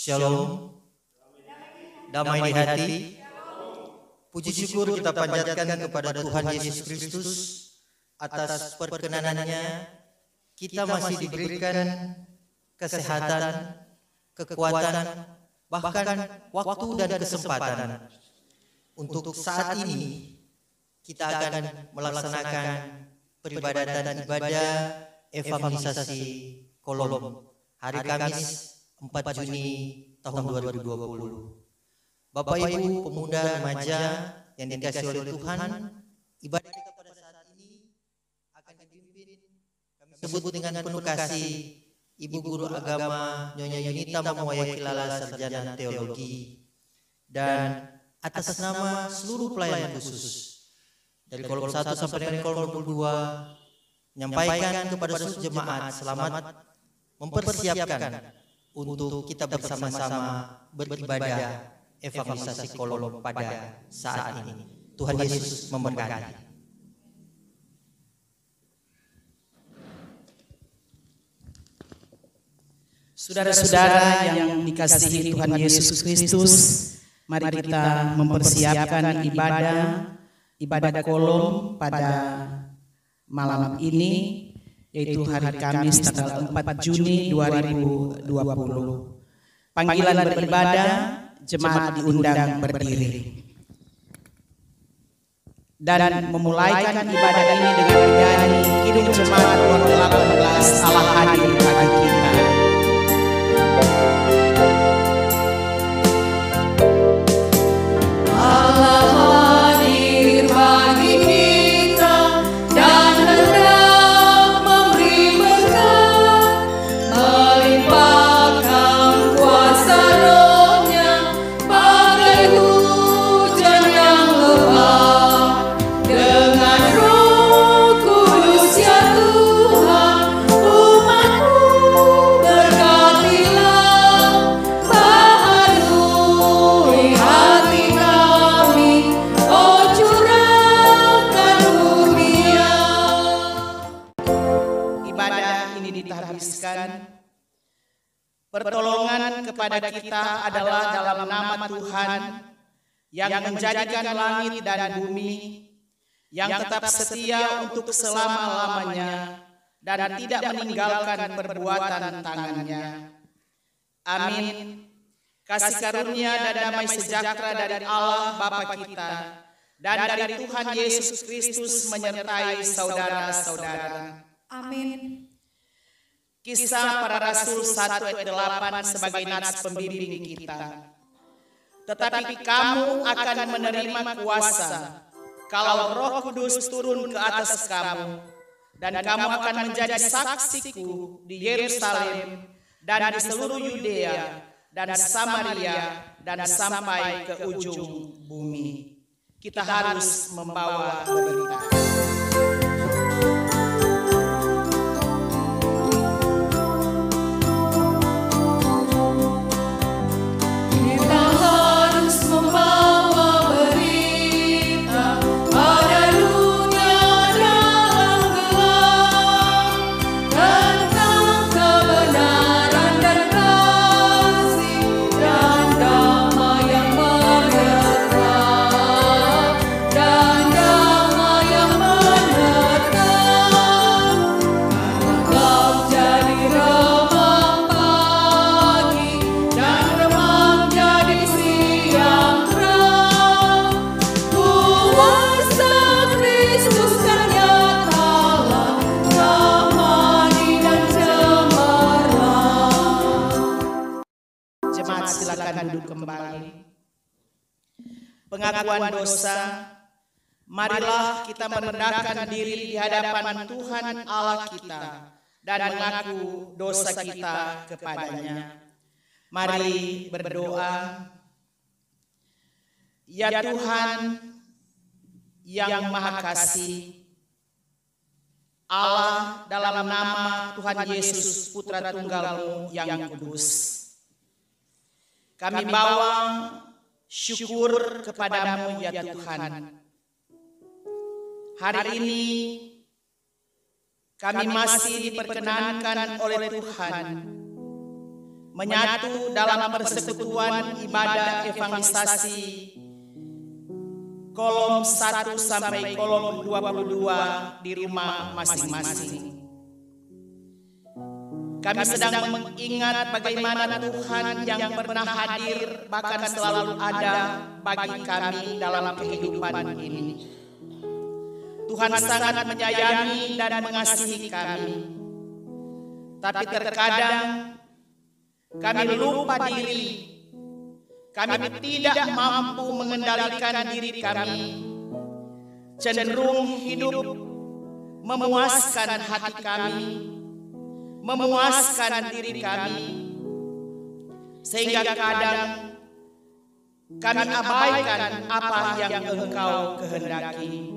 Shalom, damai di hati. Puji syukur kita panjatkan kepada Tuhan Yesus Kristus atas perkenanannya. Kita masih diberikan kesehatan, kekuatan, bahkan waktu dan kesempatan untuk saat ini kita akan melaksanakan peribadatan ibadah evangelisasi Kolom hari Kamis 4 Juni tahun 2020. Bapak Ibu pemuda remaja yang dikasihi oleh Tuhan, ibadah kita pada saat ini akan dipimpin, kami sebut dengan penuh kasih, Ibu Guru Agama Nyonya Yunita Mamuwaya Kilala Sarjana Teologi, dan atas nama seluruh pelayan khusus dari kolom 1 sampai dengan kolom 22 menyampaikan kepada seluruh jemaat selamat mempersiapkan untuk kita bersama-sama beribadah evangelisasi Kolom pada saat ini. Tuhan Yesus memberkati. Saudara-saudara yang dikasihi Tuhan Yesus Kristus, mari kita mempersiapkan ibadah Kolom pada malam ini, yaitu hari Kamis tanggal 4 Juni 2020. Panggilan beribadah, jemaat diundang berdiri. Dan memulaikan ibadah ini dengan menyanyi Kidung Jemaat nomor 18, Allah hadir bagi kita. Allah hadir bagi kita dan hendak memberi berkat, melimpahkan kuasa Roh-Nya bagai hujan yang lebat. Dengan Roh Kudus ya Tuhan, umat-Mu berkatilah, baharui hati kami, oh curahkan murnia. Ibadah ini ditahbiskan. Pertolongan kepada kita adalah dalam nama Tuhan yang menjadikan langit dan bumi, yang tetap setia untuk selama-lamanya dan tidak meninggalkan perbuatan tangannya. Amin. Kasih karunia dan damai sejahtera dari Allah Bapa kita dan dari Tuhan Yesus Kristus menyertai saudara-saudara. Amin. Kisah Para Rasul 1 ayat 8 sebagai nats pembimbing kita. Tetapi kamu akan menerima kuasa kalau Roh Kudus turun ke atas kamu, dan kamu akan menjadi saksiku di Yerusalem dan di seluruh Yudea dan Samaria dan sampai ke ujung bumi. Kita harus membawa berita. Kita harus membawa berita pada dunia dalam gelap, tentang kebenaran dan kasih dan damai yang menyertai, dan damai yang menyertai. Engkau jadi remang pagi dan remang jadi siang terang. Kuasa Kristus ternyatalah damai dan cemerlang. Jemaat silakan duduk kembali. Pengakuan dosa. Marilah kita merendahkan diri di hadapan Tuhan Allah kita dan mengaku dosa kita kepadanya. Mari berdoa. Ya Tuhan yang Maha Kasih, Allah, dalam nama Tuhan Yesus Putra Tunggal-Mu yang kudus, kami bawa syukur kepadamu ya Tuhan. Hari ini kami masih diperkenankan oleh Tuhan menyatu dalam persekutuan ibadah evangelisasi kolom 1 sampai kolom 22 di rumah masing-masing. Kami sedang mengingat bagaimana Tuhan yang pernah hadir bahkan selalu ada bagi kami dalam kehidupan ini. Tuhan sangat menyayangi dan mengasihi kami. Tapi terkadang kami lupa diri. Kami tidak mampu mengendalikan diri kami. Cenderung hidup memuaskan hati kami, memuaskan diri kami, sehingga kadang kami abaikan apa yang Engkau kehendaki.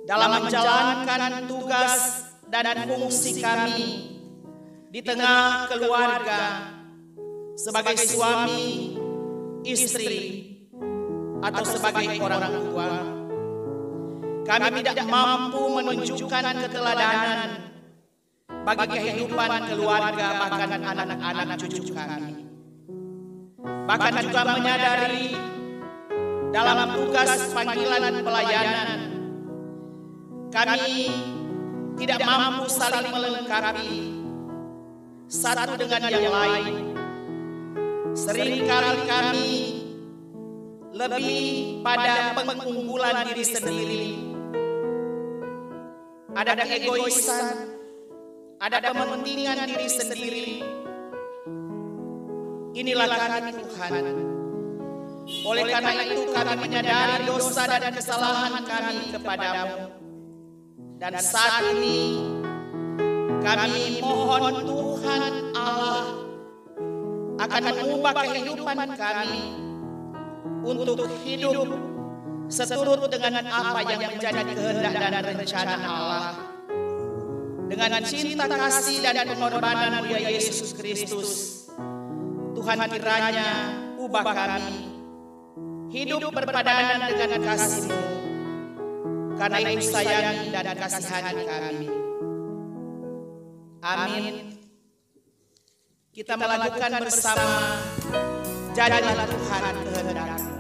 Dalam menjalankan tugas dan fungsi kami di tengah keluarga, sebagai suami, istri, atau sebagai orang tua, kami tidak mampu menunjukkan keteladanan bagi kehidupan keluarga bahkan anak-anak cucu kami. Bahkan juga menyadari dalam tugas panggilan pelayanan, kami tidak mampu saling melengkapi satu dengan yang lain. Seringkali kami lebih pada pengunggulan diri sendiri. Ada keegoisan, ada kepentingan diri sendiri. Inilah kami Tuhan. Oleh karena itu kami menyadari dosa dan kesalahan kami kepadamu. Dan saat ini kami mohon Tuhan Allah akan mengubah kehidupan kami untuk hidup seturut dengan apa yang menjadi kehendak dan rencana Allah. Dengan cinta kasih dan pengorbanan Mulia Yesus Kristus, Tuhan kiranya ubah kami hidup berpadanan dengan kasih-Mu, karena itu sayangi dan kasihani kami. Amin. Kita melakukan bersama, jadilah Tuhan kehendak-Mu.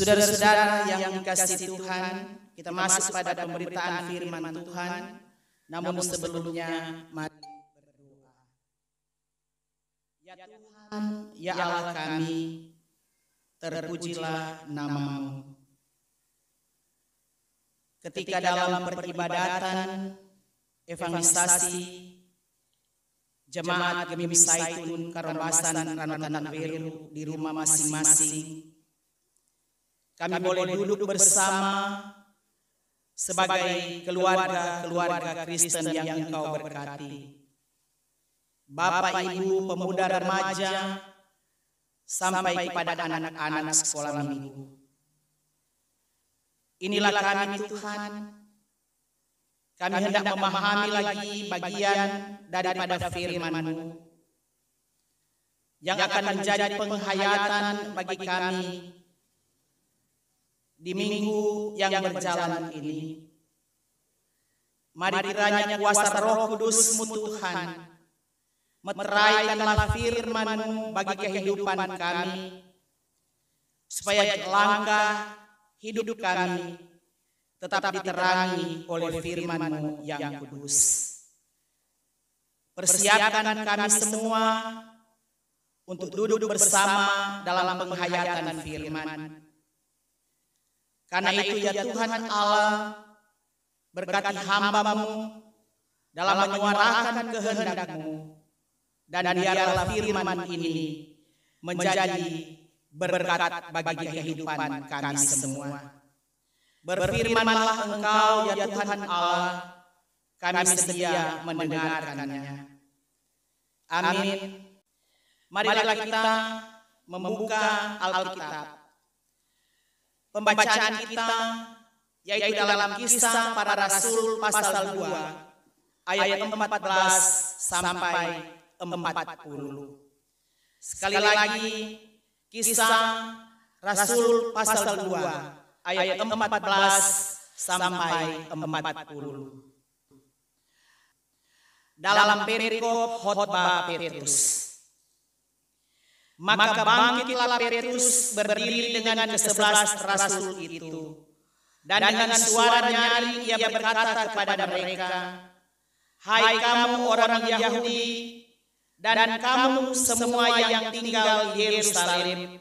Saudara-saudara yang dikasihi Tuhan, kita masuk pada pemberitaan firman Tuhan. Namun sebelumnya mari berdoa. Ya Tuhan, ya Allah kami, terpujilah nama-Mu. Ketika dalam peribadatan, evangelisasi, jemaat Gemim Saitun Karobasan Ranotanak Weru di rumah masing-masing, kami boleh duduk bersama sebagai keluarga-keluarga Kristen yang Engkau berkati. Bapak, Ibu, pemuda remaja, sampai kepada anak-anak sekolah minggu. Inilah kami Tuhan, kami hendak memahami lagi bagian daripada firman-Mu yang akan menjadi penghayatan bagi kami di minggu yang berjalan ini. Mari kiranya kuasa Roh Kudus-Mu Tuhan meteraikanlah firman-Mu bagi kehidupan kami, supaya langkah hidup kami tetap diterangi oleh firman-Mu yang kudus. Persiapkan kami semua untuk duduk bersama dalam penghayatan firman. Karena itu ya Tuhan Allah, berkati hamba-Mu dalam menyuarakan kehendak-Mu, dan biarlah firman ini menjadi berkat bagi kehidupan kami semua. Berfirmanlah Engkau ya Tuhan Allah, kami sedia mendengarkannya. Amin. Marilah kita membuka Alkitab. Pembacaan kita yaitu dalam Kisah Para Rasul pasal 2 ayat 14 sampai 40. Sekali lagi, Kisah Rasul pasal 2 ayat 14 sampai 40. Dalam perikop khotbah Petrus. Maka bangkitlah Petrus berdiri dengan ke-11 rasul itu, dan dengan suara nyaring ia berkata kepada mereka, "Hai kamu orang Yahudi, dan kamu semua yang tinggal di Yerusalem,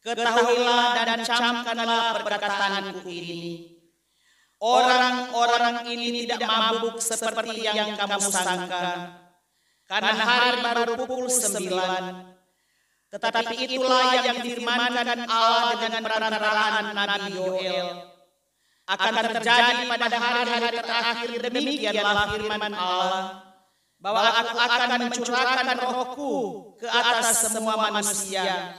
ketahuilah dan camkanlah perkataanku ini. Orang-orang ini tidak mabuk seperti yang kamu sangka, karena hari baru pukul 9. Tetapi itulah yang difirmankan Allah dengan perantaraan Nabi Yoel. Akan terjadi pada hari-hari terakhir, demikianlah firman Allah, bahwa aku akan mencurahkan rohku ke atas semua manusia,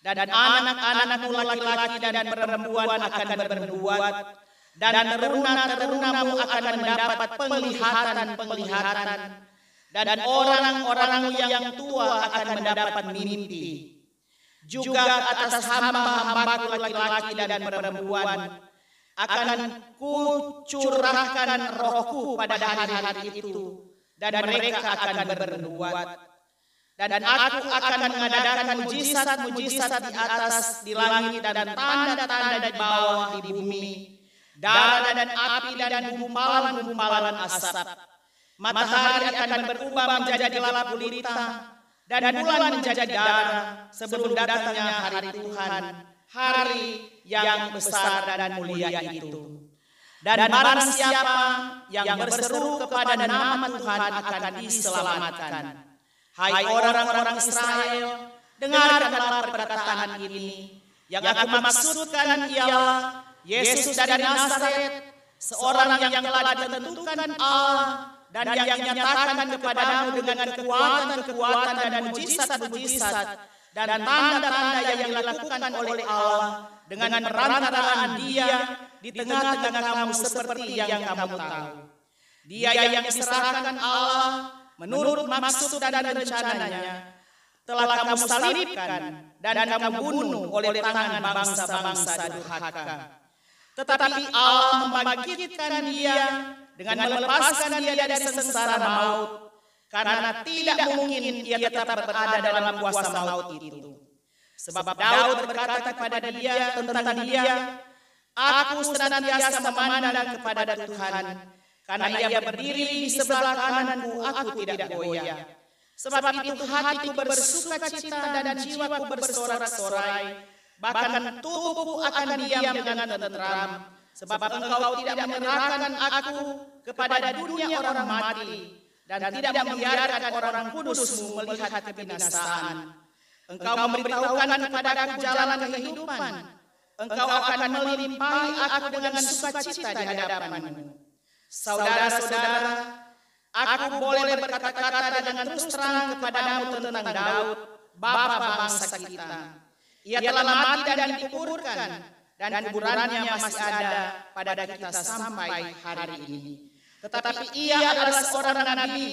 dan anak-anakmu laki-laki dan perempuan akan bernubuat, dan teruna-terunamu akan mendapat penglihatan-penglihatan, dan orang-orangmu yang tua akan mendapat mimpi. Juga atas hamba-hambaku laki-laki dan perempuan akan kucurahkan rohku pada hari-hari itu, dan mereka akan bernubuat. Dan aku akan mengadakan mujizat-mujizat di atas, di langit, dan tanda-tanda di bawah, di bumi, darah dan api dan gumpalan-gumpalan asap. Matahari akan berubah menjadi gelap gulita, dan bulan menjadi darah, sebelum datangnya hari Tuhan, hari yang besar dan mulia itu. Dan barang siapa yang berseru kepada nama Tuhan akan diselamatkan. Hai orang-orang Israel, dengarkanlah perkataan ini. Yang aku maksudkan ialah Yesus dari Nazaret, seorang yang telah ditentukan Allah, dan yang nyatakan kepadamu dengan kekuatan dan mujizat-mujizat dan tanda-tanda yang dilakukan oleh Allah dengan perantaraan Dia di tengah-tengah kamu seperti yang kamu tahu. Dia yang diserahkan Allah menurut maksud dan rencananya telah kamu salibkan dan kamu bunuh oleh tangan bangsa-bangsa durhaka. Tetapi Allah membangkitkan Dia dengan melepaskan Dia dari sengsara maut, karena tidak mungkin Ia tetap berada dalam kuasa maut itu. Sebab Daud berkata kepada Dia tentang Dia, "Aku senantiasa memandang kepada Tuhan, karena Ia berdiri di sebelah kananku, aku tidak goyah. Sebab itu hatiku bersukacita dan jiwaku bersorak-sorai, bahkan tubuhku akan diam dengan tentram. Sebab Engkau tidak menyerahkan aku kepada dunia orang mati, dan tidak membiarkan orang kudus-Mu melihat kebinasaan. Engkau memberitahukan kepadaku jalan kehidupan. Engkau akan melimpahi aku dengan sukacita di hadapan-Mu. Saudara-saudara, aku boleh berkata-kata dengan terus terang kepadamu tentang Daud, Bapa bangsa kita. Ia telah mati dan dikuburkan, dan kuburannya masih ada pada kita sampai hari ini. Tetapi ia adalah seorang nabi,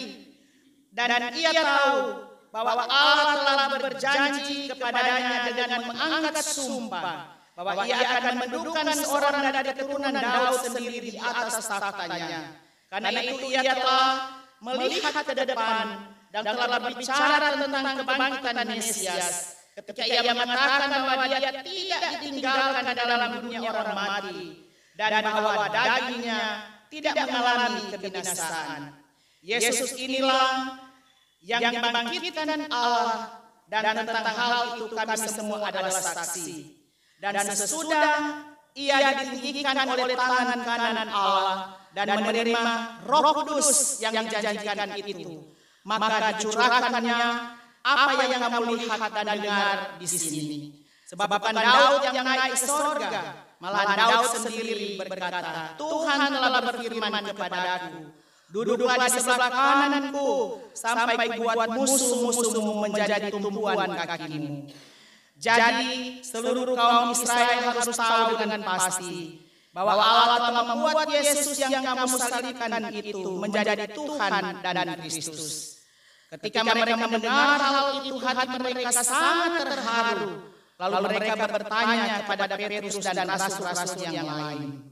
dan ia tahu bahwa Allah telah berjanji kepadanya dengan mengangkat sumpah bahwa ia akan mendudukan seorang dari keturunan Daud sendiri di atas tahtanya. Karena itu ia telah melihat ke depan dan telah berbicara tentang kebangkitan Mesias. Ketika ia mengatakan bahwa dia tidak ditinggalkan dalam dunia orang mati dan bahwa dagingnya tidak mengalami kebinasaan. Yesus inilah yang dibangkitkan Allah, dan tentang hal itu kami semua adalah saksi. Dan sesudah ia ditinggikan oleh tangan kanan Allah dan menerima Roh Kudus yang dijanjikan itu, maka dicurahkannya apa yang kamu lihat dan dengar di sini. Sebab bukan Daud yang naik ke sorga, malah Daud sendiri berkata, Tuhan telah berfirman kepadaku, duduklah di sebelah kananku sampai buat musuh-musuhmu menjadi tumpuan kakimu. Jadi seluruh kaum Israel harus tahu dengan pasti bahwa Allah telah membuat Yesus yang kamu salibkan itu menjadi Tuhan dan Kristus. Ketika mereka mendengar hal itu, hati mereka sangat terharu. Lalu mereka bertanya kepada Petrus dan rasul-rasul yang lain,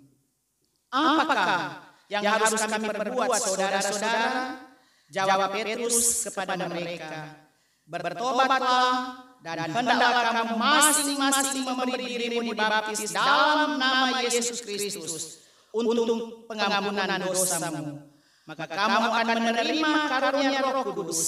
apakah yang harus kami perbuat, saudara-saudara? Jawab Petrus kepada mereka, bertobatlah dan hendaklah kamu masing-masing memberi dirimu dibaptis dalam nama Yesus Kristus untuk pengampunan dosamu. Maka kamu akan menerima karunia Roh Kudus.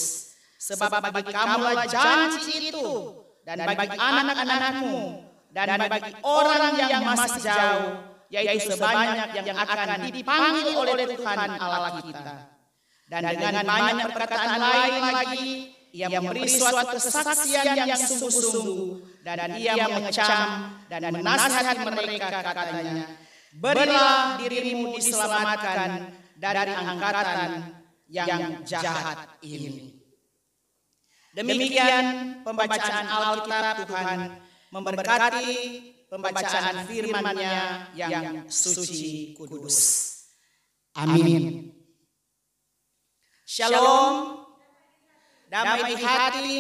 Sebab bagi kamulah janji itu, dan bagi anak-anakmu, dan bagi orang yang masih jauh, yaitu sebanyak yang akan dipanggil oleh Tuhan Allah kita. Dan dengan banyak perkataan lain lagi, ia memberi suatu kesaksian yang sungguh-sungguh, dan ia mengecam dan menasihati mereka, katanya, berilah dirimu diselamatkan dari angkatan yang jahat ini. Demikian pembacaan Alkitab Tuhan, memberkati pembacaan firman-Nya yang suci kudus. Amin. Shalom, damai di hati,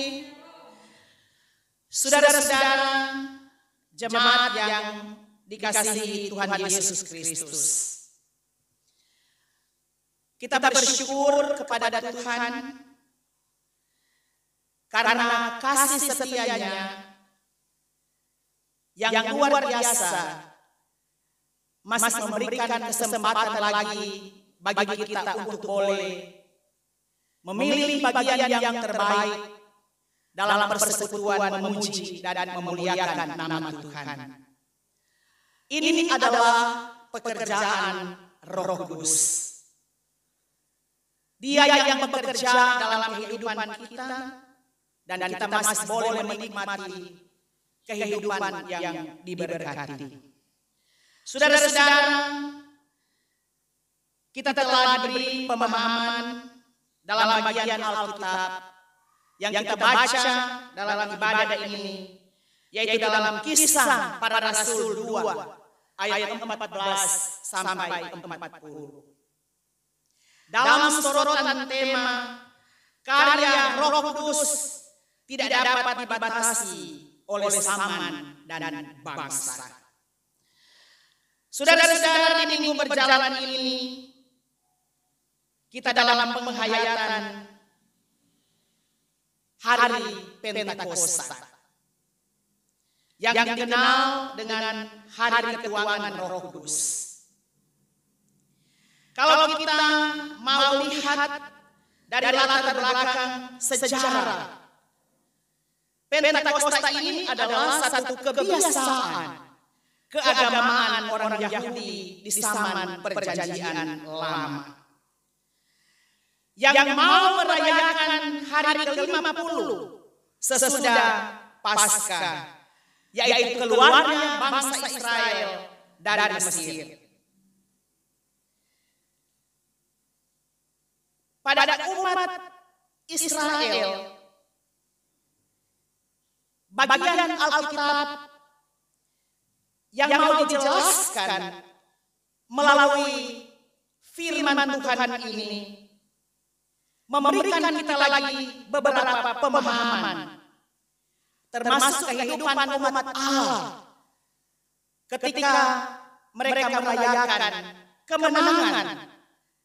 saudara-saudara jemaat yang dikasihi Tuhan Yesus Kristus. Kita bersyukur kepada Tuhan karena kasih setianya yang luar biasa masih memberikan kesempatan lagi bagi kita untuk boleh memilih bagian yang terbaik dalam persekutuan memuji dan memuliakan nama Tuhan. Ini adalah pekerjaan Roh Kudus. Dia yang bekerja dalam kehidupan kita, dan kita masih boleh menikmati kehidupan yang diberkati. Saudara-saudara, kita telah diberi pemahaman dalam bagian Alkitab yang kita baca dalam ibadah ini, yaitu dalam Kisah Para Rasul 2 ayat 14 sampai 40. Dalam sorotan tema karya Roh Kudus tidak dapat dibatasi oleh zaman dan bangsa. Saudara-saudara, di minggu berjalan ini kita dalam penghayatan hari Pentakosta yang dikenal dengan hari ketuanan Roh Kudus. Kalau kita mau lihat dari latar belakang sejarah, Pentakosta ini adalah satu kebiasaan keagamaan orang Yahudi di zaman Perjanjian Lama yang mau merayakan hari ke-50 sesudah Paskah, yaitu keluarnya bangsa Israel dari Mesir. Pada umat Israel bagian Alkitab yang mau dijelaskan melalui firman Tuhan ini memberikan kita lagi beberapa pemahaman termasuk kehidupan umat Allah ketika mereka merayakan kemenangan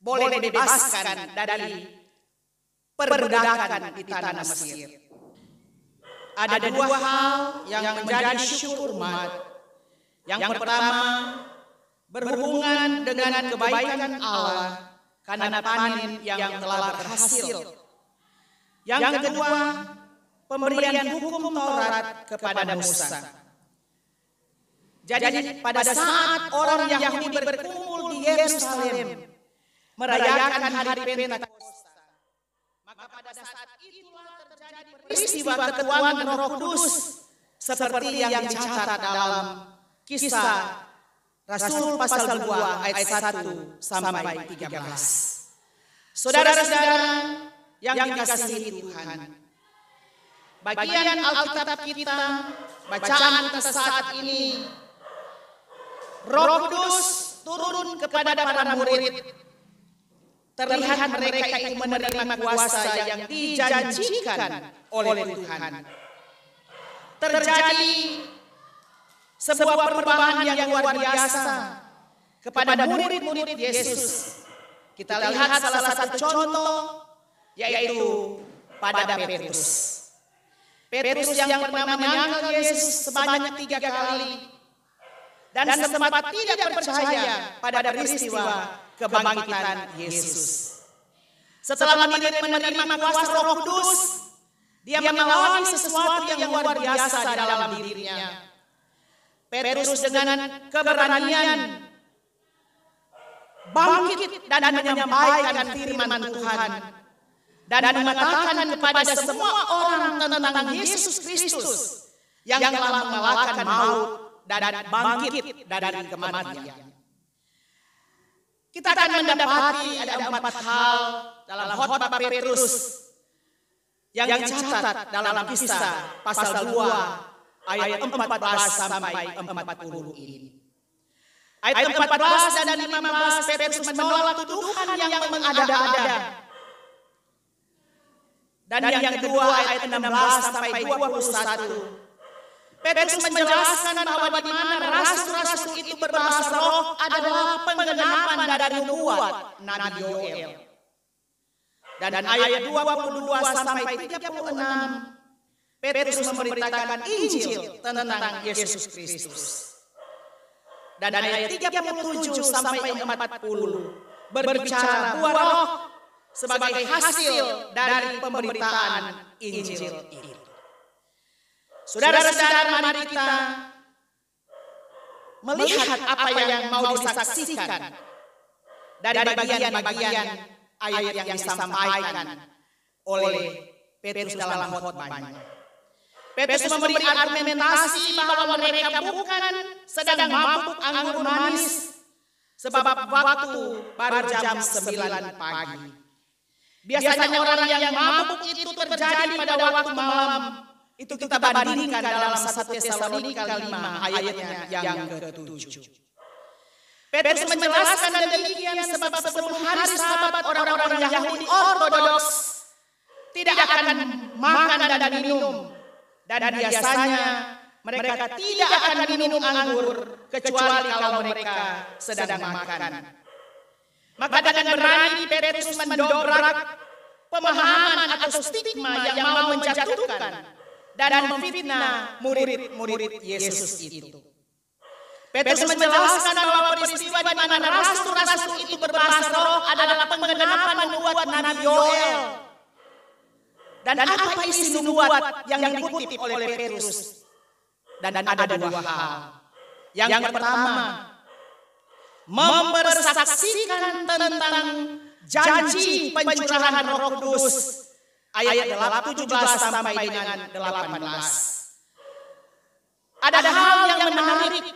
boleh dibebaskan dari perbudakan di tanah Mesir. Ada dua hal yang menjadi syukur umat. Yang pertama, berhubungan dengan kebaikan Allah karena panen yang telah berhasil. Yang kedua, pemberian hukum Taurat kepada Musa. Jadi pada saat orang Yahudi berkumpul di Yerusalem merayakan hari Pentakosta, maka pada saat itulah terjadi peristiwa ketuaan Roh Kudus seperti yang dicatat dalam Kisah Rasul pasal 2 ayat 1 sampai 13. Saudara-saudara yang dikasihi Tuhan, bagian Alkitab kita, bacaan kita saat ini, Roh Kudus turun kepada para murid. Terlihat mereka itu menerima kuasa yang dijanjikan oleh Tuhan. Terjadi sebuah perubahan yang luar biasa kepada murid-murid Yesus. Kita lihat salah satu contoh yaitu pada Petrus. Petrus yang pernah menyangkal Yesus sebanyak 3 kali dan sempat tidak percaya pada peristiwa kebangkitan Yesus. Setelah menerima kuasa Roh Kudus, dia mengalami sesuatu yang luar biasa di dalam dirinya. Petrus dengan keberanian bangkit dan menyampaikan firman Tuhan dan mengatakan kepada semua orang tentang Yesus Kristus yang telah mengalahkan maut dan bangkit dari kematian. Kita akan mendapati ada 4 hal dalam khotbah Petrus yang dicatat dalam Kisah pasal 2 ayat 14 sampai 40 ini. Ayat 14 dan 15 Petrus menolak tuduhan yang mengada-ada. Dan yang kedua ayat 16 sampai 21. Petrus menjelaskan bahwa di mana rasul-rasul itu berbahasa roh adalah penggenapan dari nubuat Nabi Yoel. Dan ayat 22 sampai 36 Petrus memberitakan Injil tentang Yesus Kristus. Dan ayat 37 sampai 40 berbicara buah roh sebagai hasil dari pemberitaan Injil itu. Saudara-saudara, mari kita melihat apa yang mau disaksikan dari bagian-bagian ayat yang disampaikan oleh Petrus dalam khotbahnya. Petrus memberi argumentasi bahwa mereka bukan sedang mabuk anggur manis sebab waktu baru jam 9 pagi. Biasanya orang yang mabuk itu terjadi pada waktu malam. Itu kita bandingkan dalam 1 Tesalonika 5 ayatnya yang ke-7. Petrus menjelaskan demikian sebab sebelum hari Sabat orang-orang Yahudi Ortodoks tidak akan makan dan minum. Dan biasanya mereka tidak akan minum anggur kecuali kalau mereka sedang makan. Maka dengan berani Petrus mendobrak pemahaman atau stigma yang mau menjatuhkan dan memfitnah murid-murid Yesus itu. Petrus menjelaskan bahwa peristiwa di mana rasul-rasul itu berbahasa roh adalah penggenapan nubuat Nabi Yoel. Dan apa isi nubuat yang dikutip oleh Petrus? Dan ada 2 hal. Yang pertama, mempersaksikan tentang janji pencurahan Roh Kudus. Ayat 17 sampai dengan 18. Ada hal yang menarik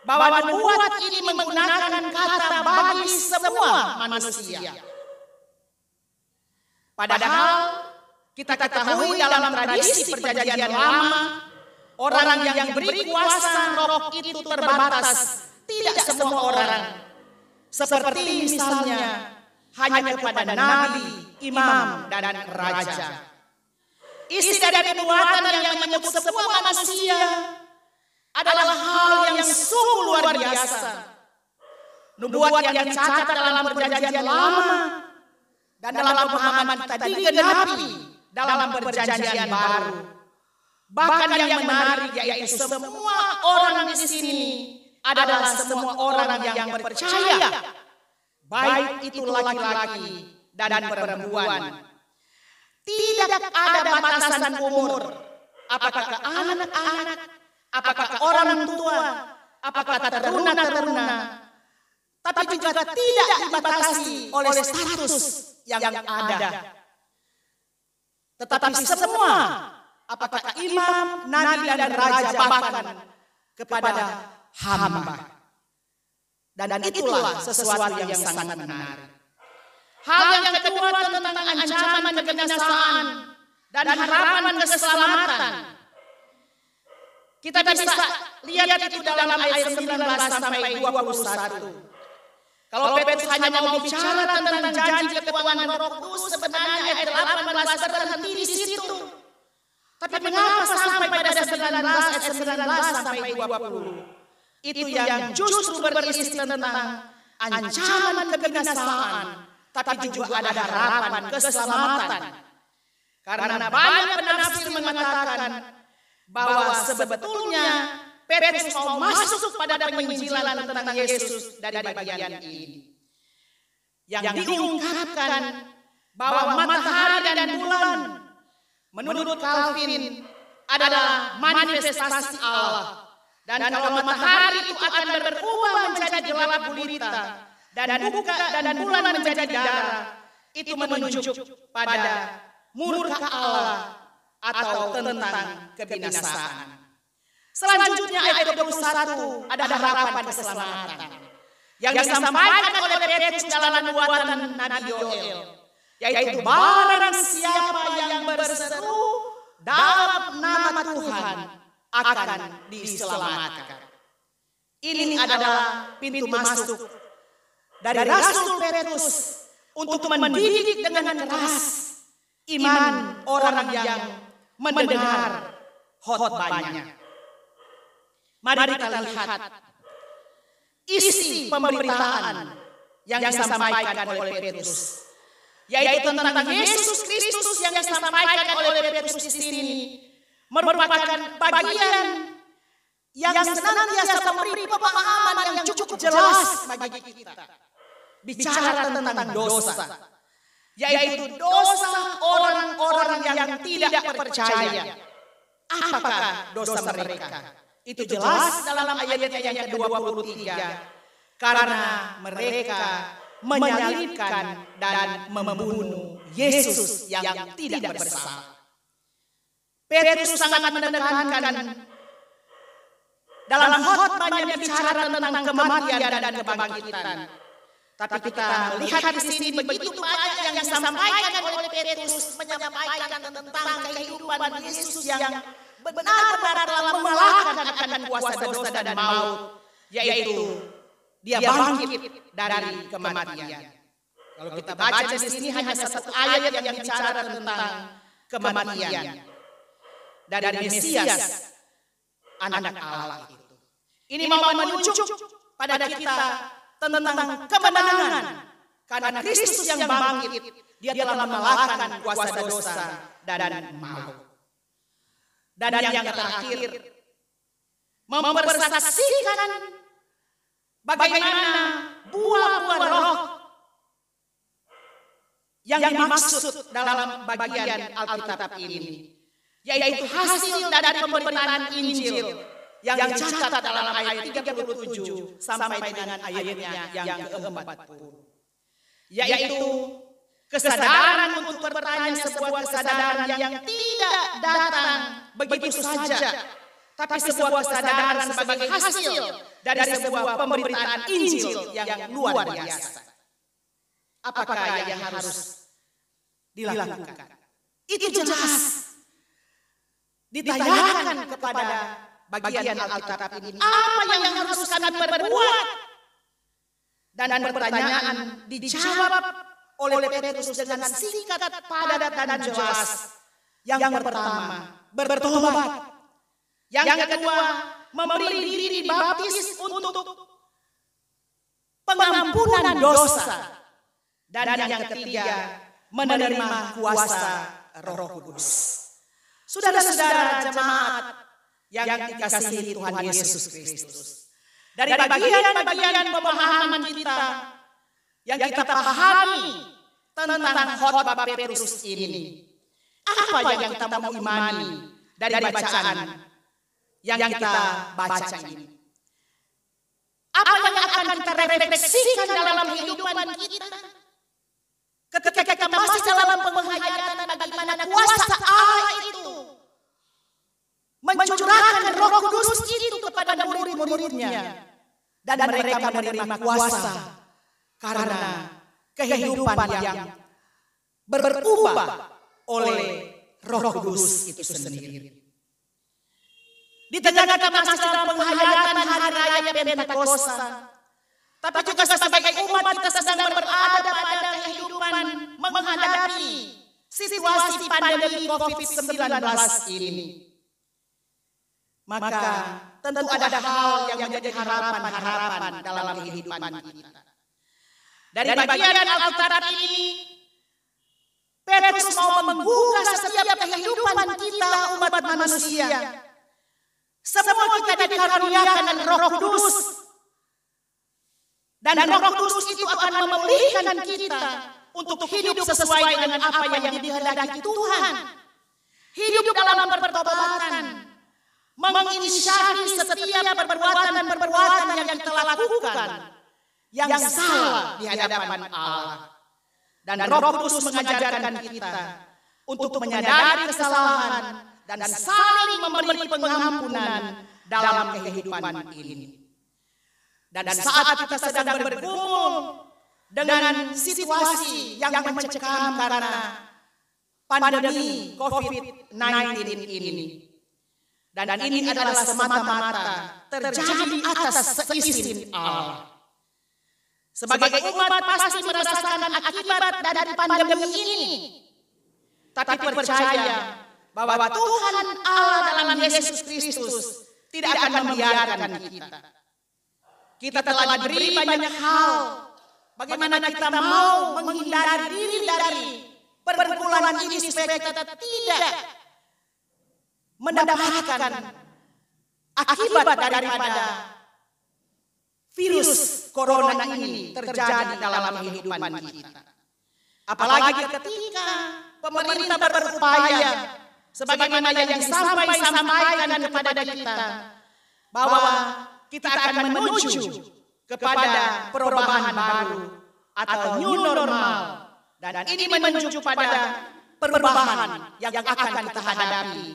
bahwa nubuat ini menggunakan kata bagi semua manusia. Padahal Kita ketahui dalam tradisi perjanjian lama, orang yang diberi kuasa roh itu terbatas, tidak semua orang. Seperti misalnya hanya kepada nabi, imam, dan raja. Isi dari nubuatan yang menyebut semua manusia adalah hal yang sungguh luar biasa. Nubuat yang dicatat dalam perjanjian lama dan dalam pemahaman kita digenapi dalam perjanjian baru. Bahkan yang menarik yaitu semua orang di sini adalah semua orang yang percaya, baik itu laki-laki dan perempuan. Tidak ada batasan umur, apakah anak-anak, apakah orang tua, apakah teruna-teruna, tapi juga tidak dibatasi oleh status yang ada. Tetapi semua, apakah imam, nabi, dan raja, bahkan kepada hamba. Dan itulah sesuatu yang sangat menarik. Hal yang kedua tentang ancaman kebinasaan dan harapan keselamatan. Kita bisa lihat itu dalam ayat 19 sampai 21. Kalau Petrus hanya mau bicara tentang janji ketuaan Roh Kudus, sebenarnya ayat 18 berhenti di situ. Tapi mengapa sampai pada 19 ayat 19 sampai 20? Itu yang justru berisi tentang ancaman kebinasaan, tapi juga ada harapan keselamatan. Karena banyak penafsir mengatakan bahwa sebetulnya Petrus mau masuk pada penginjilan tentang Yesus dari bagian ini. Yang diungkapkan bahwa matahari dan bulan menurut Calvin adalah manifestasi Allah. Dan kalau matahari itu akan berubah menjadi gelap gulita dan bulan menjadi darah, itu menunjuk pada murka Allah atau tentang kebinasaan. Selanjutnya ayat 21 ada harapan keselamatan yang disampaikan oleh Petrus dalam nubuatan Nabi Yoel, yaitu barang siapa yang berseru dalam nama Tuhan akan diselamatkan. Ini adalah pintu masuk dari Rasul Petrus untuk mendidik dengan keras iman orang yang mendengar khotbahnya. Mari kita lihat isi pemberitaan yang disampaikan oleh Petrus, yaitu tentang Yesus Kristus yang disampaikan oleh Petrus di sini merupakan bagian yang senantiasa memberi pemahaman yang cukup jelas bagi kita. Bicara tentang dosa, yaitu dosa orang-orang yang tidak percaya. Apakah dosa mereka? Itu jelas dalam ayat yang ke-23. Karena mereka menyalibkan dan membunuh Yesus yang tidak bersalah. Petrus sangat menekankan dalam khotbahnya bicara tentang kematian dan kebangkitan. Tapi kita lihat di sini begitu banyak yang disampaikan oleh Petrus, menyampaikan tentang kehidupan Yesus yang benar-benar telah mengalahkan akan kuasa dosa dan maut, yaitu dia bangkit dari kematian. Kalau kita baca di sini hanya satu ayat yang bicara tentang kematian dari Mesias, anak Allah itu. Ini mau menunjuk pada kita tentang kemenangan, karena Kristus yang bangkit, dia telah mengalahkan kuasa dosa dan maut. Dan yang terakhir, mempersaksikan bagaimana buah-buah roh yang dimaksud dalam bagian Alkitab ini, yaitu hasil dari pemberitaan Injil yang dicatat dalam ayat 37 sampai dengan ayatnya yang ke-40, yaitu kesadaran untuk bertanya, sebuah kesadaran yang tidak datang begitu saja, tapi sebuah kesadaran sebagai hasil dari sebuah pemberitaan Injil yang luar biasa. Apakah yang harus dilakukan? Itu jelas ditanyakan kepada bagian Alkitab ini, apa yang harus kami perbuat? Dan pertanyaan dijawab oleh Petrus dengan singkat, padat, dan jelas. Yang pertama, bertobat. Yang kedua, memberi diri dibaptis untuk pengampunan dosa. Dan yang ketiga, menerima kuasa Roh Kudus. Saudara-saudara jemaat yang dikasihi Tuhan Yesus Kristus, dari bagian-bagian pemahaman kita yang kita pahami tentang khotbah Petrus ini, apa yang kita mau imani dari bacaan yang kita baca ini? Apa yang akan kita refleksikan dalam kehidupan kita? Ketika kita masih dalam penghayatan bagaimana kuasa Allah itu mencurahkan Roh Kudus itu kepada murid-muridnya, dan mereka menerima kuasa karena kehidupan yang berubah oleh Roh Kudus itu sendiri. Di tengah kita masih dalam penghayatan hari raya Pentakosta, tapi juga sebagai umat kita sedang berada pada kehidupan menghadapi situasi pandemi COVID-19 ini. Maka tentu ada hal yang menjadi harapan-harapan dalam kehidupan kita. Dari bagian Alkitab ini, Petrus mau menggugah setiap kehidupan kita umat manusia. Semua kita dikaruniakan Roh Kudus. Dan Roh Kudus itu akan memulihkan kita untuk hidup sesuai dengan apa yang dikehendaki Tuhan. Hidup dalam pertobatan, menginisiasi setiap perbuatan yang kita lakukan yang salah di hadapan Allah. Dan Roh Kudus mengajarkan kita untuk menyadari kesalahan dan saling memberi pengampunan dalam kehidupan ini. Dan saat kita sedang bergumul dengan situasi yang mencekam karena pandemi COVID-19 ini, dan ini adalah semata-mata terjadi atas seizin Allah. Sebagai umat pasti merasakan akibat dari pandemi ini, tapi percaya bahwa Tuhan Allah dalam Yesus Kristus tidak akan membiarkan kita. Kita telah diberi banyak hal. Bagaimana kita mau menghindari diri dari pergumulan ini supaya kita tidak mendapatkan akibat daripada virus corona ini terjadi dalam kehidupan kita. Apalagi ketika pemerintah berupaya sebagaimana yang disampaikan kepada kita bahwa kita akan menuju kepada perubahan baru atau new normal, dan ini menuju pada perubahan yang akan kita hadapi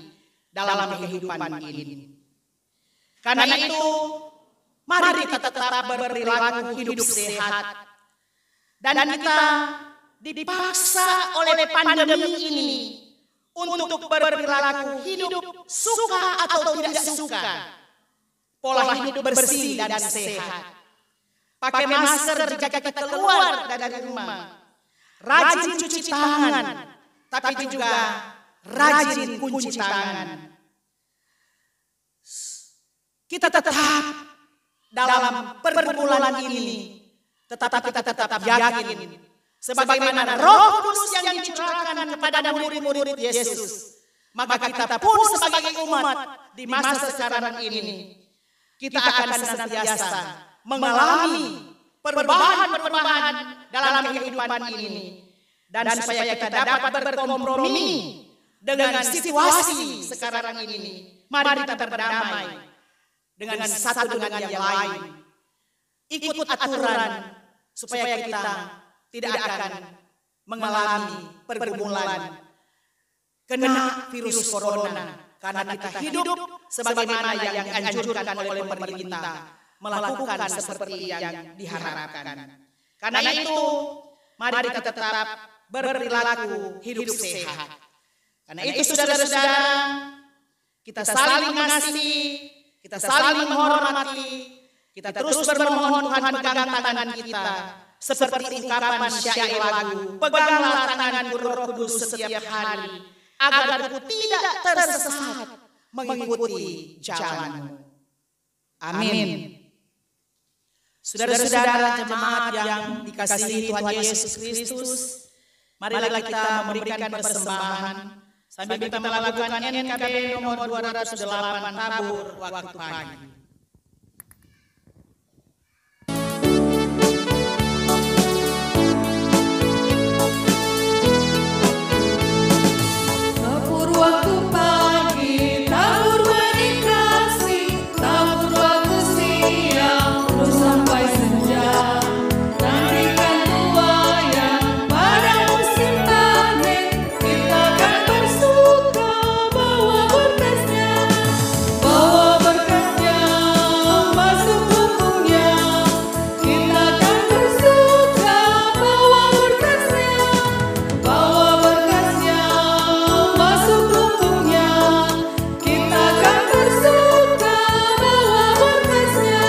dalam kehidupan ini. Karena itu, mari kita tetap berperilaku hidup sehat, dan kita dipaksa oleh pandemi ini untuk berperilaku hidup suka atau tidak suka, pola hidup bersih dan sehat. Pakai masker jika kita keluar dari rumah. Rajin cuci tangan, tapi juga rajin kunci tangan. Kita tetap dalam pergumulan ini, tetapi kita tetap yakin sebagaimana Roh Kudus yang dicurahkan kepada murid-murid Yesus, maka kita pun sebagai umat di masa sekarang ini, kita akan senantiasa mengalami perubahan-perubahan dalam kehidupan ini, dan supaya kita dapat berkompromi dengan situasi sekarang ini, mari kita berdamai dengan satu dengan yang lain, ikut aturan supaya kita tidak akan mengalami pergumulan kena virus corona, karena kita hidup sebagaimana yang dianjurkan oleh pemerintah, melakukan seperti yang diharapkan. Karena itu, mari kita tetap berperilaku hidup sehat. Karena itu saudara-saudara, kita saling mengasihi, kita saling menghormati, kita terus bermohon Tuhan pegang tangan kita. Seperti ungkapan syair lagu, peganglah tanganku Roh Kudus setiap hari, agar aku tidak tersesat mengikuti jalanmu. Amin. Saudara-saudara jemaat yang dikasihi Tuhan Yesus Kristus, marilah kita memberikan persembahan sambil kita melakukan NKB nomor 208 tabur waktu pagi. Tabur waktu pagi, tabur benih kasih, tabur waktu siang, terus sampai senja. Nantikan tuaian pada musim panen, kita akan bersuka bawa berkasnya masuk tubuhnya. Kita akan bersuka bawa berkasnya masuk tubuhnya. Kita akan bersuka bawa berkasnya.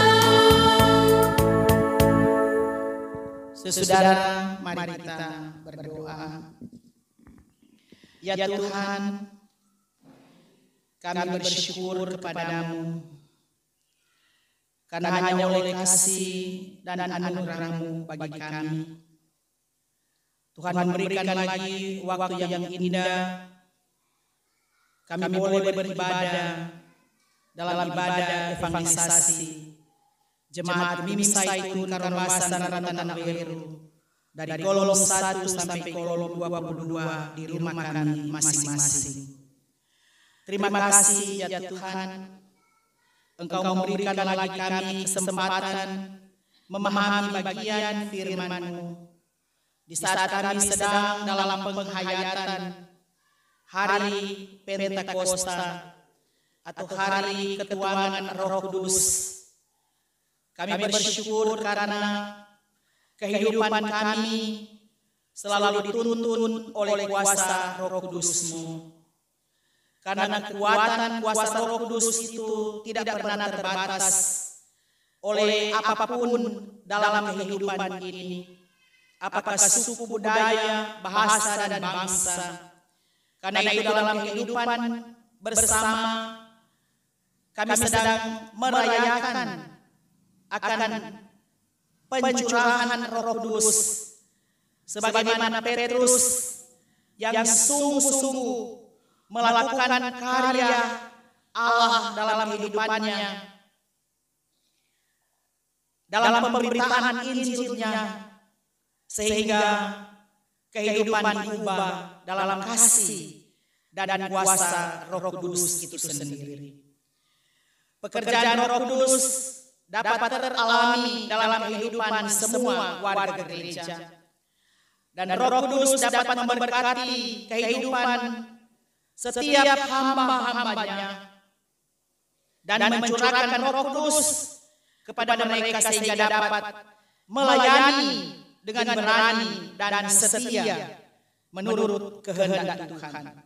Saudara, mari kita berdoa. Ya Tuhan, kami bersyukur kepadamu karena hanya oleh kasih dan anugerah-Mu bagi kami. Tuhan memberikan lagi waktu yang indah. Kami boleh beribadah dalam ibadah evangelisasi Jemaat Mimi Saitun Karonwasan Tanah Weru dari kolom 1 sampai kolom 22 di rumah kami masing-masing. Terima kasih ya Tuhan, Engkau memberikan lagi kami kesempatan memahami bagian firman-Mu di saat kami sedang dalam penghayatan hari Pentakosta atau hari ketuanan Roh Kudus. Kami bersyukur karena kehidupan kami selalu dituntun oleh kuasa Roh Kudus-Mu. Karena kekuatan kuasa Roh Kudus itu tidak pernah terbatas oleh apapun dalam kehidupan ini. Apakah suku, budaya, bahasa, dan bangsa. Karena itu dalam kehidupan bersama kami sedang merayakan akan pencurahan Roh Kudus sebagaimana Petrus yang sungguh-sungguh melakukan karya Allah dalam kehidupannya, dalam pemberitaan Injilnya, sehingga kehidupan diubah dalam kasih dan kuasa Roh Kudus itu sendiri. Pekerjaan Roh Kudus dapat teralami dalam kehidupan semua warga gereja. Dan Roh Kudus dapat memberkati kehidupan setiap hamba-hambanya dan mencurahkan Roh Kudus kepada mereka sehingga dapat melayani dengan berani dan setia menurut kehendak Tuhan.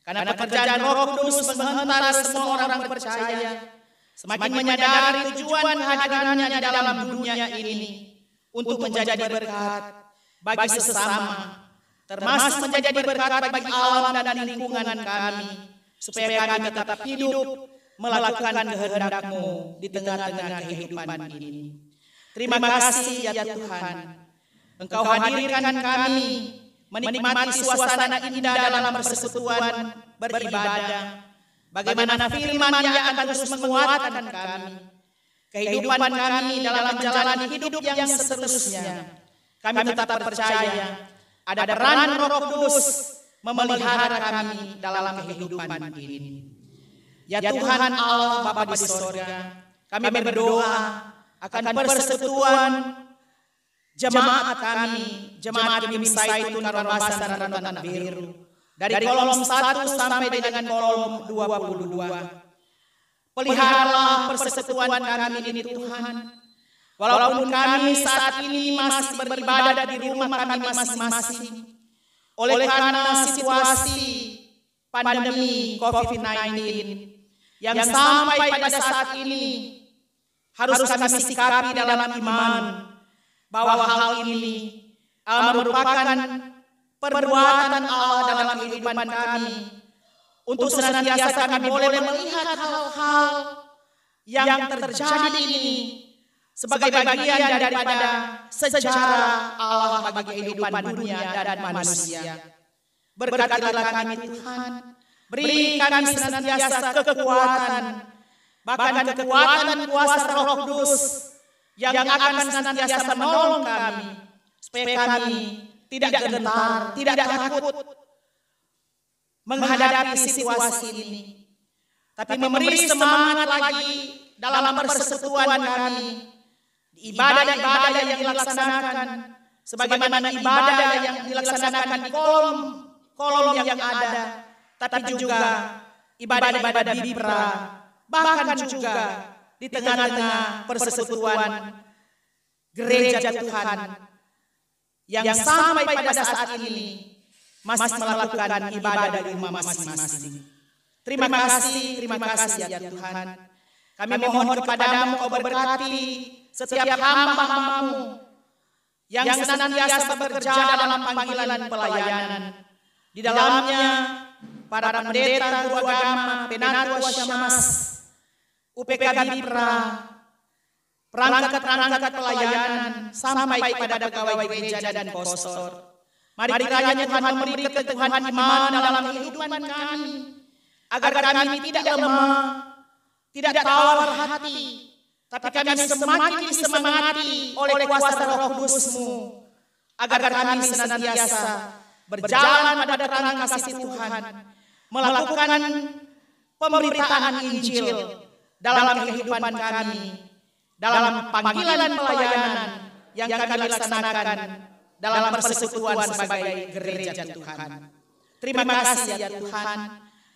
Karena pekerjaan Roh Kudus menghantar semua orang percaya semakin menyadari tujuan hadirannya di dalam dunia ini untuk menjadi berkat bagi sesama, termasuk menjadi berkat bagi alam dan lingkungan kami, supaya kami tetap hidup melakukan kehendak-Mu di tengah-tengah kehidupan ini. Terima kasih ya Tuhan, Engkau hadirkan kami menikmati suasana indah dalam persekutuan beribadah. Bagaimana firman yang akan terus menguatkan kami, kehidupan kami dalam menjalani hidup yang seterusnya. Kami tetap percaya ada peran Roh Kudus memelihara kami dalam kehidupan ini. Ya Tuhan Allah Bapa di sorga, kami berdoa akan persekutuan jemaat kami, jemaat Mimi Saitun Karonwasan Tanah Weru, dari kolom 1 sampai dengan kolom 22. Peliharalah persekutuan kami ini Tuhan. Walaupun kami saat ini masih beribadah di rumah kami masing-masing, oleh karena situasi pandemi COVID-19 yang sampai pada saat ini harus kami sikapi dalam iman bahwa hal ini merupakan perbuatan Allah dalam kehidupan kami untuk senantiasa kami boleh melihat hal-hal yang terjadi ini sebagai bagian daripada sejarah Allah bagi kehidupan dunia dan manusia. Berkatilah kami Tuhan, beri kami senantiasa kekuatan, bahkan kekuatan kuasa Roh Kudus yang akan senantiasa menolong kami, supaya kami tidak gentar, tidak takut menghadapi situasi ini, tapi memberi semangat lagi dalam persekutuan kami, di ibadah-ibadah yang dilaksanakan, sebagaimana ibadah yang dilaksanakan di kolom yang ada, tapi juga ibadah-ibadah Bibra, bahkan juga di tengah-tengah persekutuan gereja Tuhan yang sampai pada saat ini masih melakukan ibadah di rumah masing-masing. Terima kasih ya Tuhan. Kami mohon kepadamu Kau berkati setiap hamba-hambamu yang senantiasa bekerja dalam panggilan pelayanan. Di dalamnya para pendeta, guru agama, penatua Syamas, UPK Bibra, perangkat-perangkat pelayanan, sampai pada pegawai gereja dan pastor. Mari kiranya Tuhan memberi keteguhan iman dalam kehidupan kami, agar kami tidak lemah, tidak tawar hati, tapi kami semakin disemangati oleh kuasa Roh Kudus-Mu, agar kami senantiasa berjalan pada terang kasih Tuhan, melakukan pemberitaan Injil dalam kehidupan kami, dalam panggilan pelayanan yang kami laksanakan dalam persekutuan sebagai gereja Tuhan. Terima kasih ya Tuhan.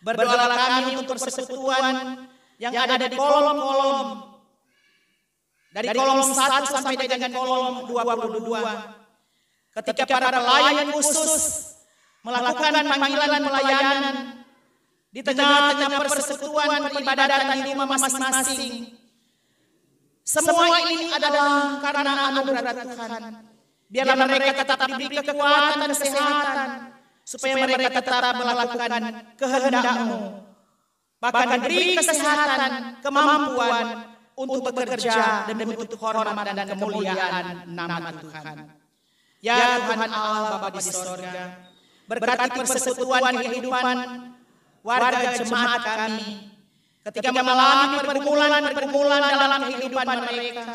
Berdoalah kami untuk persekutuan yang ada di kolom-kolom, dari kolom 1 sampai dengan kolom 22. Ketika para pelayan khusus melakukan panggilan pelayanan di tengah-tengah persekutuan peribadatan di rumah masing-masing, semua ini adalah karena anugerah Tuhan. Biarlah mereka tetap diberi kekuatan dan kesehatan, supaya mereka tetap melakukan kehendak-Mu. Bahkan diberi kesehatan, kemampuan untuk bekerja dan untuk hormat dan kemuliaan nama Tuhan. Ya Tuhan Allah Bapa di sorga, berkati persekutuan kehidupan warga jemaat kami, ketika mengalami pergumulan dalam kehidupan mereka,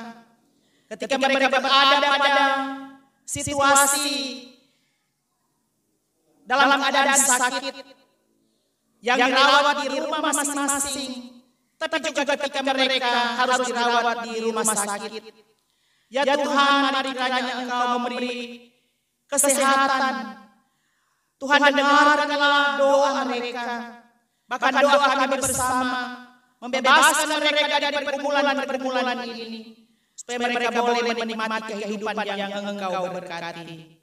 ketika mereka berada pada situasi dalam keadaan sakit yang dirawat di rumah masing-masing, tapi juga ketika mereka harus dirawat di rumah sakit. Ya Tuhan, mari kiranya Engkau memberi kesehatan. Tuhan, dengarkanlah doa mereka, bahkan doa kami bersama, membebaskan mereka dari pergumulan ini, supaya mereka boleh menikmati kehidupan yang Engkau berkati.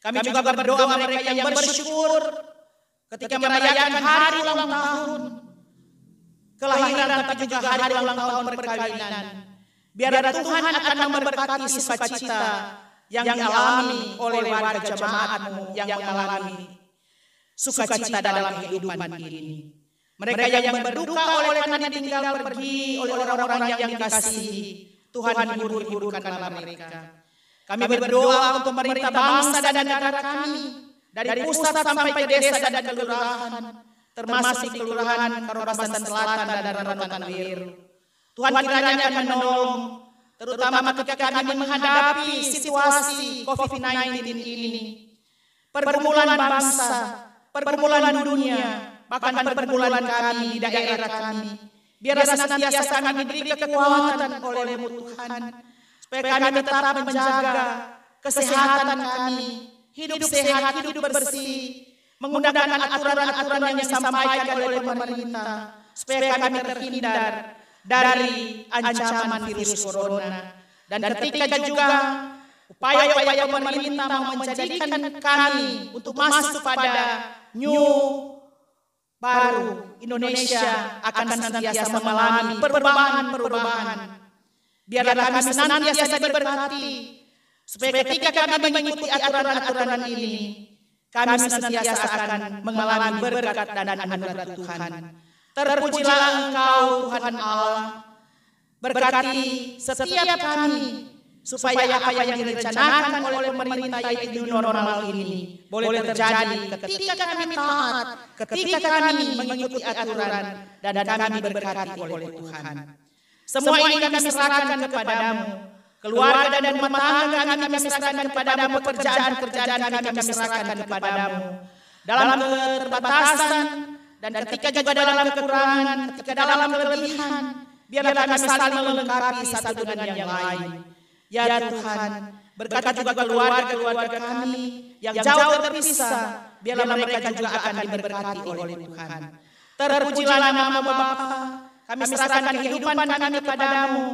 Kami juga berdoa mereka yang bersyukur ketika merayakan hari ulang tahun kelahiran, tapi juga hari ulang tahun perkawinan. Biar Tuhan akan memberkati sukacita yang dialami oleh warga jemaat-Mu yang mengalami sukacita dalam kehidupan ini. Mereka yang berduka oleh karena ditinggal pergi oleh orang-orang yang dikasihi, Tuhan hibur-hiburkanlah mereka. Kami berdoa untuk pemerintah bangsa dan negara kami, dari pusat sampai ke desa dan kelurahan, termasuk kelurahan Karobasan Selatan dan Rorotan Weru. Tuhan kiranya akan menolong, terutama ketika kami menghadapi situasi COVID-19 ini, pergumulan bangsa, pergumulan dunia, bahkan pergumulan kami di daerah kami. Biar senantiasa kami diberi kekuatan oleh-Mu Tuhan, supaya kami tetap menjaga kesehatan kami, hidup sehat, hidup bersih, menggunakan aturan-aturan yang disampaikan oleh pemerintah, supaya kami terhindar dari ancaman virus corona. Dan ketika juga upaya-upaya pemerintah mau menjadikan kami untuk masuk pada new baru Indonesia akan senantiasa mengalami perubahan-perubahan. Biarlah kami senantiasa diberkati, supaya ketika kami mengikuti aturan-aturan ini, kami senantiasa akan mengalami berkat dan anugerah Tuhan. Terpujilah Engkau Tuhan Allah, berkati setiap kami, supaya apa yang direncanakan oleh pemerintah yaitu new normal ini boleh terjadi ketika kami taat, ketika kami mengikuti aturan, dan kami diberkati oleh Tuhan. Semua ini kami serahkan kepadamu, keluarga dan rumah tangga kami serahkan kepadamu, pekerjaan-pekerjaan kami serahkan kepadamu. Dalam keterbatasan dan ketika juga dalam kekurangan, ketika dalam kelebihan, biarlah kami saling melengkapi satu dengan yang lain. Ya Tuhan, berkati juga keluarga kami yang jauh terpisah, biarlah mereka juga akan diberkati oleh Tuhan. Terpujilah nama Bapa, kami serahkan kehidupan kami kepadamu,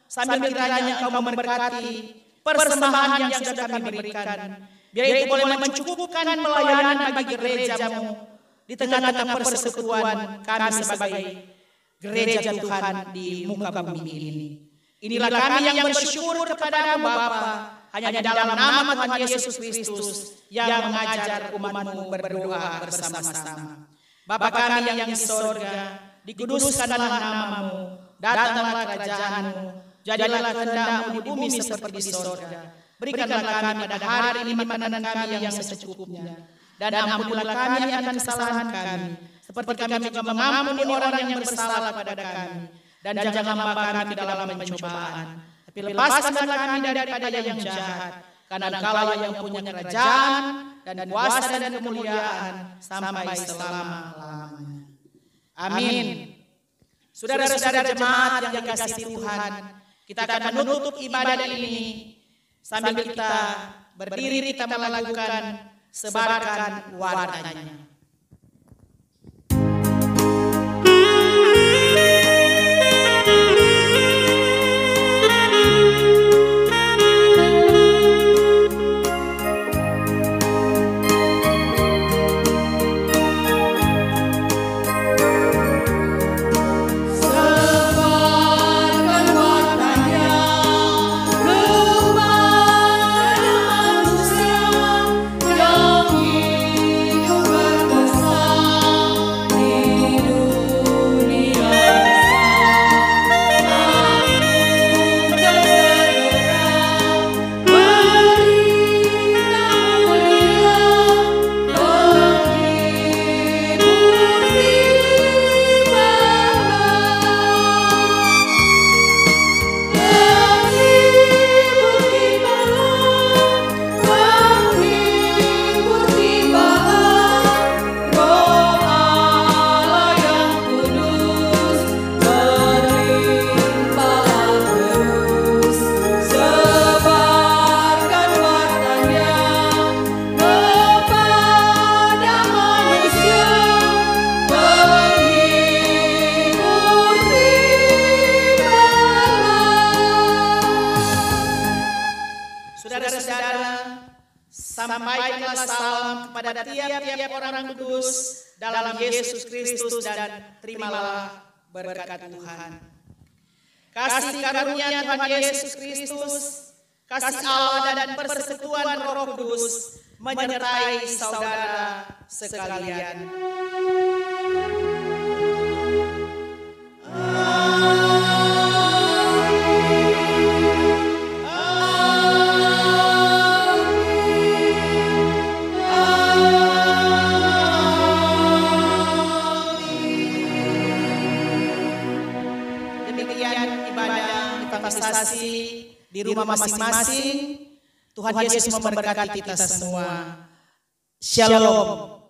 sambil kiranya Engkau memberkati persembahan yang sudah kami berikan. Biar itu boleh mencukupkan pelayanan bagi gereja-Mu di tengah-tengah persekutuan kami sebagai gereja Tuhan di muka bumi ini. Inilah kami yang bersyukur kepadamu Bapa, hanya dalam nama Tuhan Yesus Kristus yang mengajar umat-Mu berdoa bersama-sama. Bapa kami yang di sorga, dikuduskanlah nama-Mu, datanglah kerajaan-Mu, jadilah kehendak-Mu di bumi seperti di sorga. Berikanlah kami pada hari ini makanan kami yang secukupnya, dan ampunilah kami akan kesalahan kami, seperti kami juga mengampuni orang yang bersalah kepada kami. Dan jangan membawa kami dalam pencobaan, tapi lepaskanlah kami daripada yang jahat, karena Engkau yang punya kerajaan dan kuasa dan kemuliaan sampai selama-lamanya. Amin. Saudara-saudara jemaat yang dikasihi Tuhan, kita akan menutup ibadah ini sambil kita berdiri, kita melakukan sebarkan warnanya. Sampaikanlah salam kepada tiap-tiap orang kudus dalam Yesus Kristus dan terimalah berkat Tuhan. Kasih karunia Tuhan Yesus Kristus, kasih Allah dan persekutuan Roh Kudus menyertai saudara sekalian. Di rumah masing-masing, Tuhan Yesus memberkati kita semua. Shalom.